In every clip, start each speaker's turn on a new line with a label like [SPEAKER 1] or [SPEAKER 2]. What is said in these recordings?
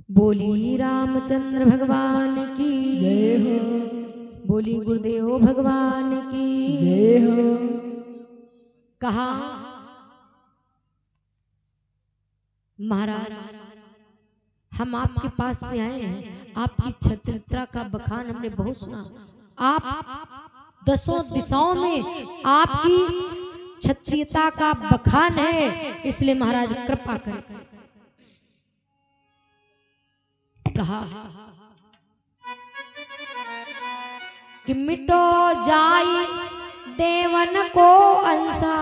[SPEAKER 1] बोली रामचंद्र भगवान की
[SPEAKER 2] जय हो।
[SPEAKER 1] बोली गुरुदेव भगवान की
[SPEAKER 2] जय हो।
[SPEAKER 1] कहा महाराज हम आपके पास में आए हैं, आपकी क्षत्रियता का बखान हमने बहुत सुना। आप दसों दिशाओं में आपकी क्षत्रियता का बखान है, इसलिए महाराज कृपा करें। कहा कि मिटो जाई देवन को अंसा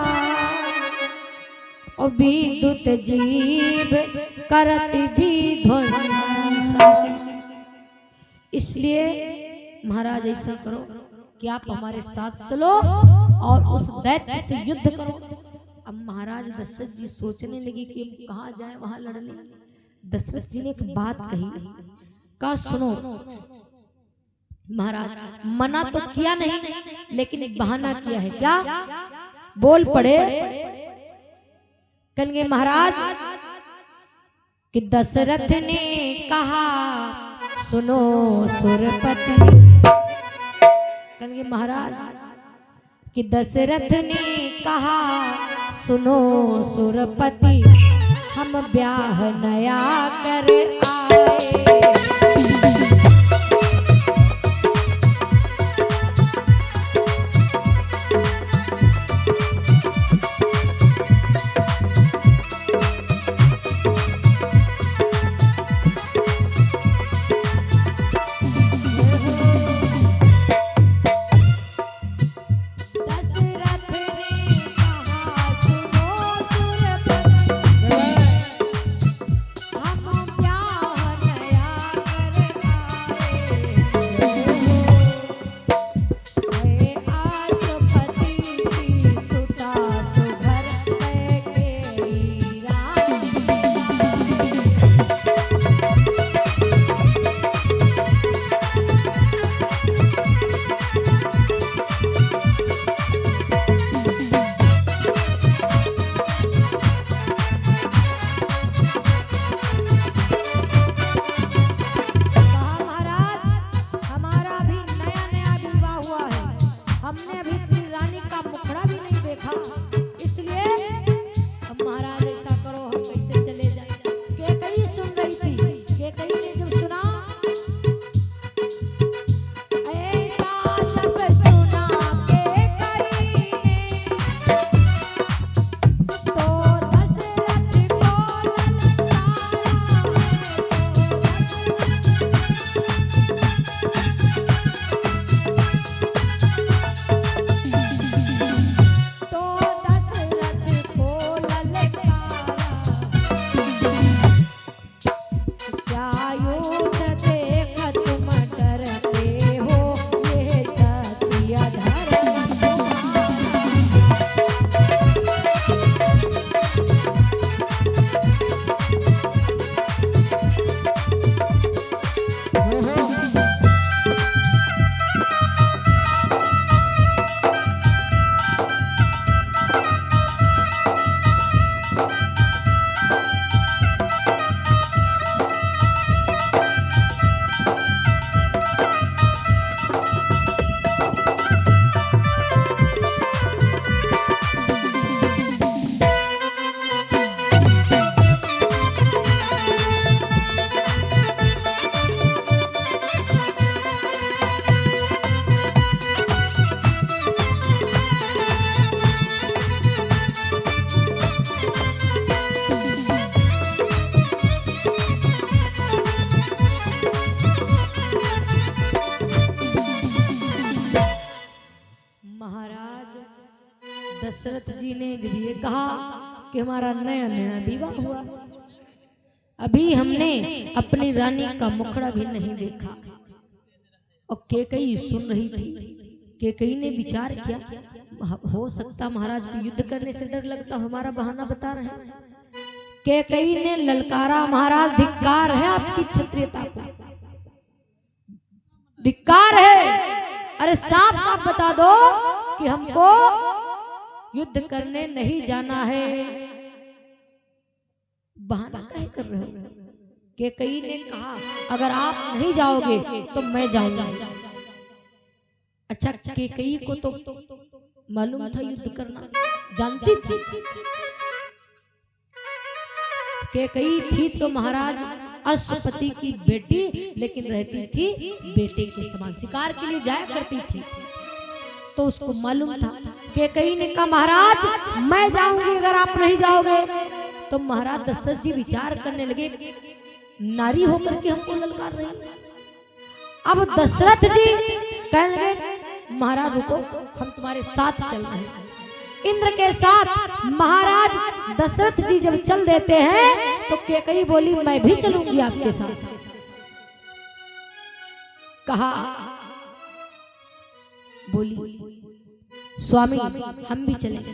[SPEAKER 1] और विद्युत जीव करत भी ध्वंसा। इसलिए महाराज ऐसा करो कि आप हमारे साथ चलो और उस दैत्य से युद्ध करो। अब महाराज दशरथ जी सोचने लगे कि हम कहाँ जाए वहां लड़ने। दशरथ जी ने एक बात कही, कहा सुनो महाराज, मना तो किया नहीं लेकिन एक बहाना किया है। क्या? बोल पड़े कहेंगे महाराज कि दशरथ ने कहा सुनो सुरपति। कहेंगे महाराज कि दशरथ ने कहा सुनो सुरपति, हम ब्याह नया कर आए। दशरथ जी ने जब ये कहा कि हमारा नया नया विवाह हुआ, अभी हमने अपनी रानी का मुखड़ा भी नहीं देखा। और कैकेयी सुन रही थी। कैकेयी ने विचार किया, हो सकता महाराज को युद्ध करने से डर लगता, हमारा बहाना बता रहे हैं। कैकेयी ने ललकारा, महाराज धिक्कार है आपकी क्षत्रियता को, धिक्कार है। अरे साफ साफ बता दो कि हमको युद्ध करने नहीं जाना है, बहाना काहे कर रहे हो? कैकेयी ने कहा अगर आप नहीं जाओगे तो मैं जाऊंगा। अच्छा, कैकेयी को तो मालूम था युद्ध करना, जानती थी। कैकेयी थी तो महाराज अश्वपति की बेटी, लेकिन रहती थी बेटे के समान, शिकार के लिए जाया करती थी, तो उसको मालूम था। कैकेयी ने कहा महाराज मैं जाऊंगी, अगर आप नहीं जाओगे। तो महाराज दशरथ जी विचार करने लगे, नारी होकर के हमको ललकार रही। अब दशरथ जी कहने लगे महाराज रुको, हम तुम्हारे साथ चल रहे हैं। इंद्र के साथ महाराज दशरथ जी जब चल देते हैं तो कैकेयी बोली मैं भी चलूंगी आपके साथ। कहा बोली स्वामी हम भी चलेंगे।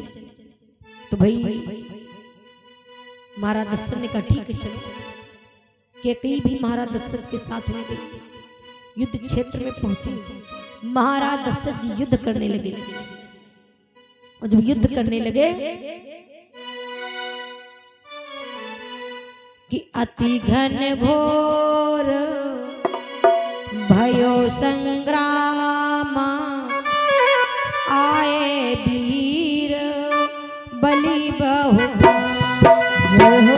[SPEAKER 1] तो भाई महाराज दशरथ ने कहा ठीक है चलो। कैकेयी भी महाराज दशरथ के साथ में गई, युद्ध क्षेत्र में पहुंचे। महाराज दशरथ जी युद्ध करने लगे, और जब युद्ध करने लगे कि अति घन घोर भयो संग्राम, आए वीर बलि बहु जय हो।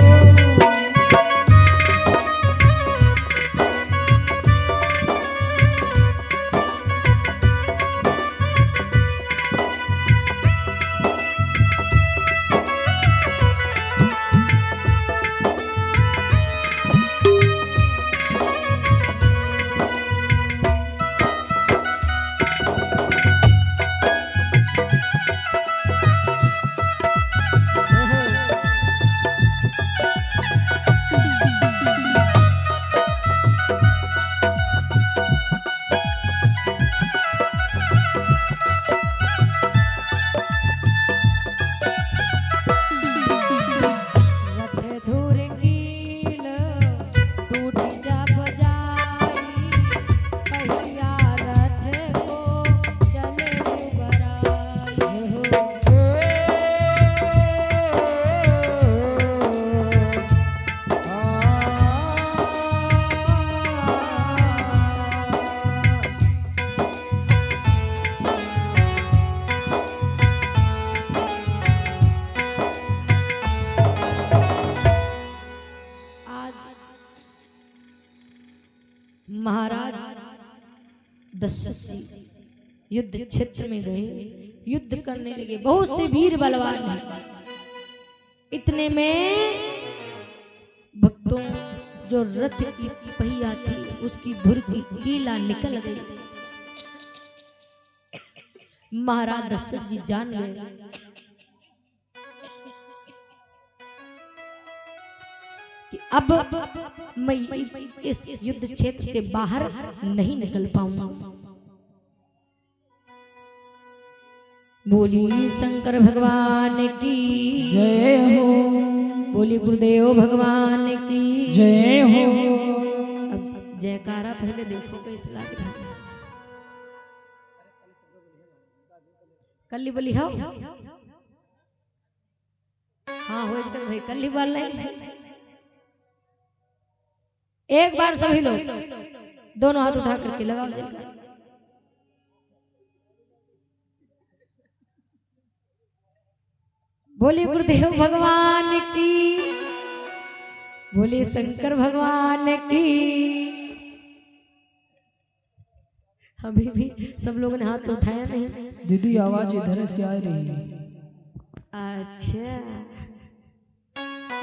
[SPEAKER 1] महाराज दशरथ जी युद्ध क्षेत्र में गए, युद्ध करने लगे। बहुत से वीर बलवान हैं। इतने में भक्तों जो रथ की पहिया थी उसकी धुर की कीला निकल गई। महाराज दशरथ जी जान गए कि अब मैं इस युद्ध क्षेत्र से बाहर नहीं निकल पाऊंगा। बोली शंकर भगवान की जय हो, बोली गुरुदेव भगवान की जय हो। अब जयकारा पहले देखो कैसे लग रहा है। कल्ली बोली हो, हाँ हो इसका भाई कल्ली बोल रहे। एक बार सभी लोग दोनों हाथ उठा करके लगाओ जयकारा। बोले गुरुदेव भगवान की, बोले शंकर भगवान की। अभी भी सब लोगों ने हाथ उठाया नहीं।
[SPEAKER 2] दीदी आवाज इधर से आ रही है।
[SPEAKER 1] अच्छा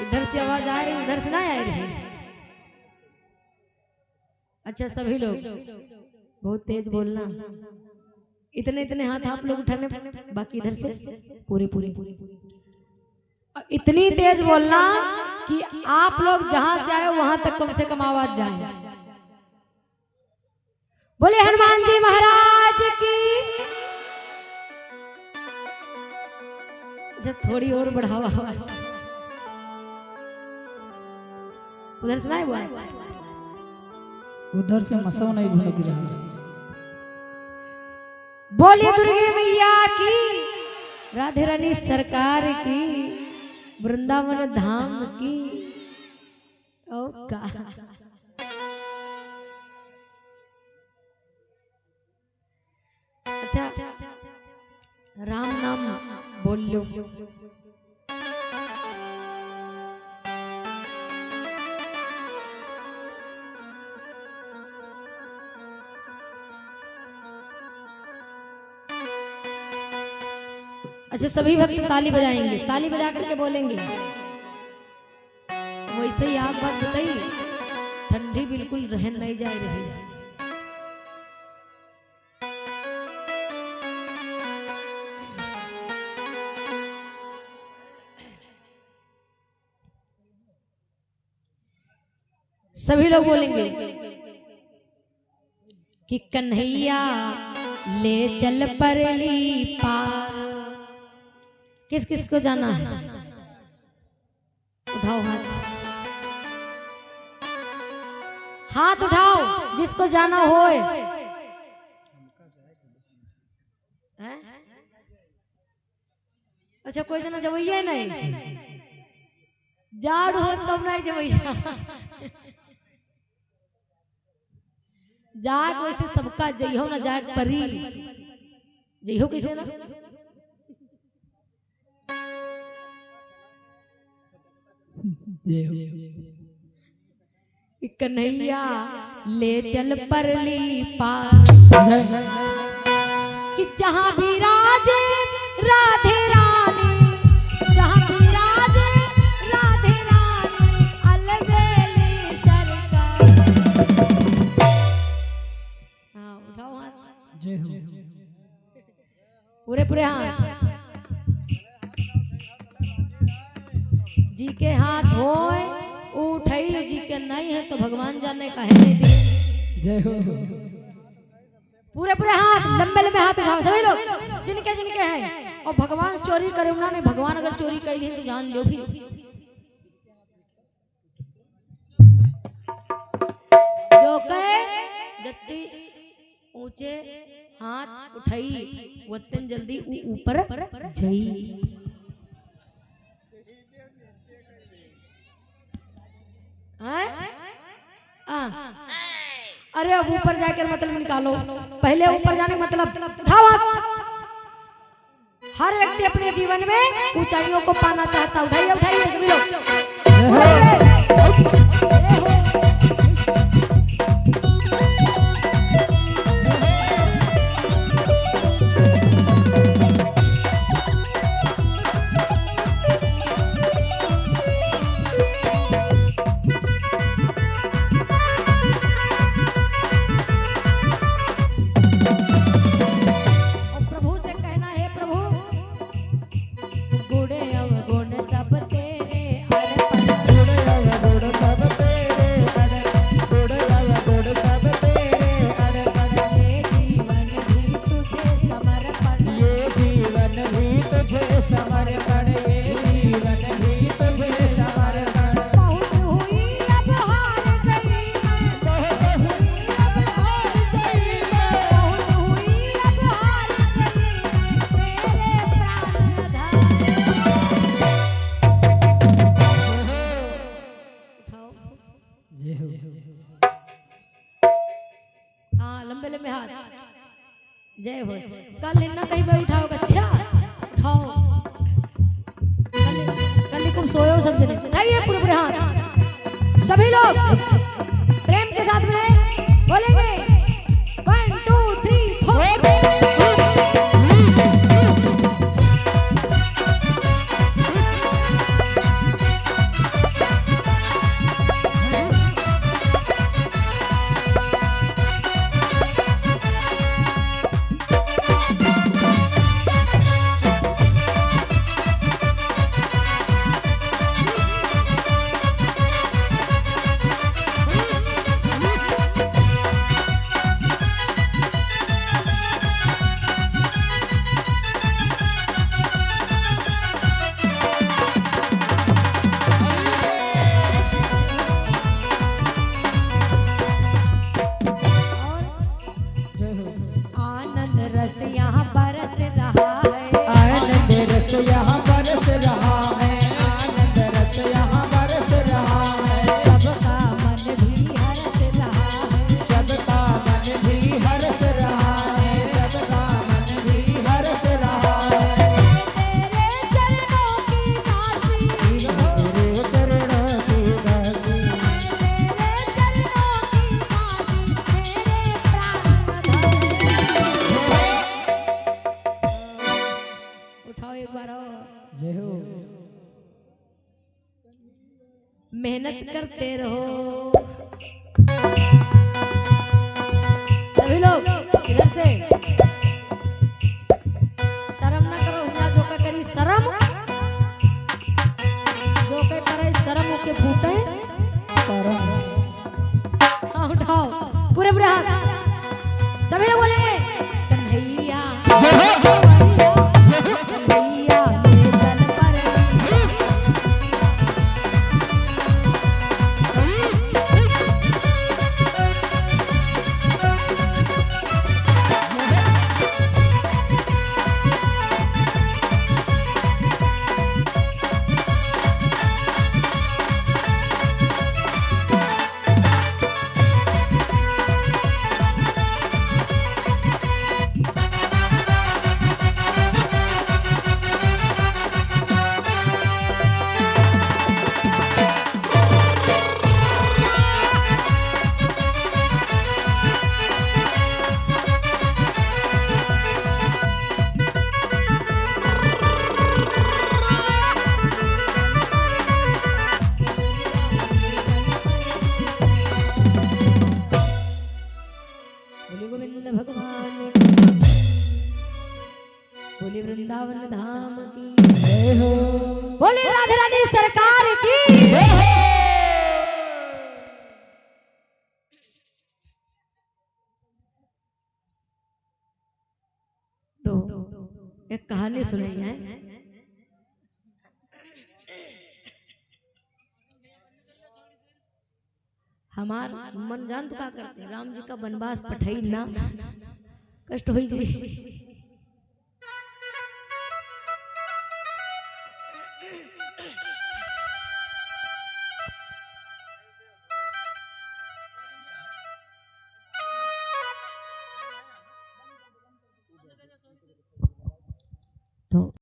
[SPEAKER 1] इधर से आवाज आ रही, उधर से ना आ रही। अच्छा सभी लोग बहुत तेज बोलना। इतने इतने हाथ आप लोग उठाने, बाकी इधर से पूरे पूरे इतनी तेज बोलना कि आप लोग जहां से आए वहां तक कम से कम आवाज जाए। बोले हनुमान जी महाराज की। जब थोड़ी और बढ़ावा आवाज, उधर से ना हुआ,
[SPEAKER 2] उधर से मसौ नहीं भूल रहा।
[SPEAKER 1] बोले दुर्गे मैया की, राधे रानी सरकार की, वृंदावन धाम की। ओ का अच्छा राम नाम बोल लो। अच्छा सभी भक्त ताली बजाएंगे, ताली बजा करके बोलेंगे। वैसे ही आग बात बताई, ठंडी बिल्कुल रहन नहीं जा रही है। सभी लोग बोलेंगे कि कन्हैया ले चल परली पार। किस किस को जाना है? उठाओ हाथ, हाथ उठाओ जिसको जाना होए। अच्छा कोई जना जवैया नहीं, जाड़ हो तब नहीं जवैया। जाग वैसे सबका जइहो ना, जाग परी जइहो किसे ना। कन्हैया ले चल परली पार कि जहाँ भी राजे राधे रानी, जहाँ भी राजे राधे रानी, अलबेली सरकार। हाँ उठाओ हाथ,
[SPEAKER 2] जय हो।
[SPEAKER 1] पूरे पूरे हाथ जी के हाथ होए उठाई, जी के नहीं है तो भगवान जाने का है नहीं दी।
[SPEAKER 2] जय हो।
[SPEAKER 1] पूरे पूरे हाथ, लंबे लंबे हाथ उठाओ सभी लोग जिनके जिनके हैं। और भगवान चोरी करे उन्होंने, भगवान अगर चोरी कैली है तो जान लो फिर। जो कहे जत्ती ऊंचे हाथ उठाई वतन जल्दी ऊपर जई। अरे अब ऊपर जाकर मतलब निकालो, पहले ऊपर जाने का मतलब उठाओ। हर व्यक्ति अपने जीवन में ऊंचाइयों को पाना चाहता। उठाइए उठाइए सभी लोग। लंबे लंबे हाथ। जय हो। कल हिन्ना कहीं पे उठाओगे? अच्छा उठाओ। कल तुम सोए सब जने, उठाइए पूरे पूरे हाथ सभी लोग प्रेम के साथ में बोलेंगे 1 2 3 4। मेहनत करते रहो। सभी लोग इधर से शर्म ना करो, यहाँ जो का करी शर्म, जो के करे शर्म के फूटे हाँ, उठाओ पूरे पूरे हाथ, सभी लोग बोलेंगे कन्हैया कन्हैया ले चल पर बोले गोविंद भगवान बोले वृंदावन धाम की जय हो, बोले राधे राधे सरकार की जय हो। तो एक कहानी सुनी है। हमार मन जान का करते राम जी का वनवास पठाई ना कष्ट हुई जी। तो